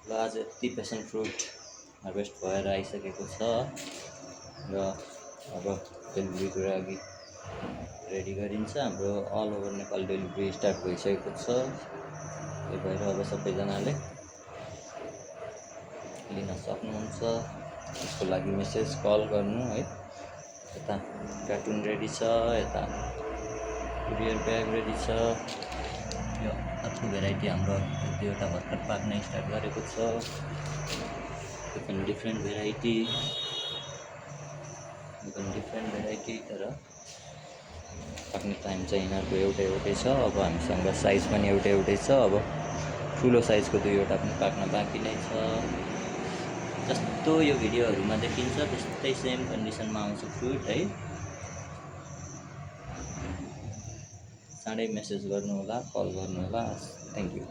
ल आज यति पेसन फ्रुट हार्भेस्ट भएर आइसकेको छ र अब डेलिभरीको लागि रेडी गरिन्छ। हाम्रो all over Nepal delivery start भइसकेको छ। त्यही भएर अब सबैजनाले लिन सक्नुहुन्छ। यसको लागि मेसेज कल गर्नु है। यता कार्टुन रेडी छ, यता कुरियर ब्याग रेडी छ। यो अर्को भेराइटी हाम्रो दुईवटा भर्खर पाक्न स्टार्ट गरेको छ। यो पनि डिफ्रेन्ट भेराइटी तर पाक्ने टाइम चाहिँ यिनीहरूको एउटै छ। अब हामीसँग साइज पनि एउटै छ। अब ठुलो साइजको दुईवटा पनि पाक्न बाँकी नै छ। जस्तो यो भिडियोहरूमा देखिन्छ त्यस्तै सेम कन्डिसनमा आउँछ फ्रुट है। चाँडै मेसेज गर्नु होला, कल गर्नु होला। Thank you.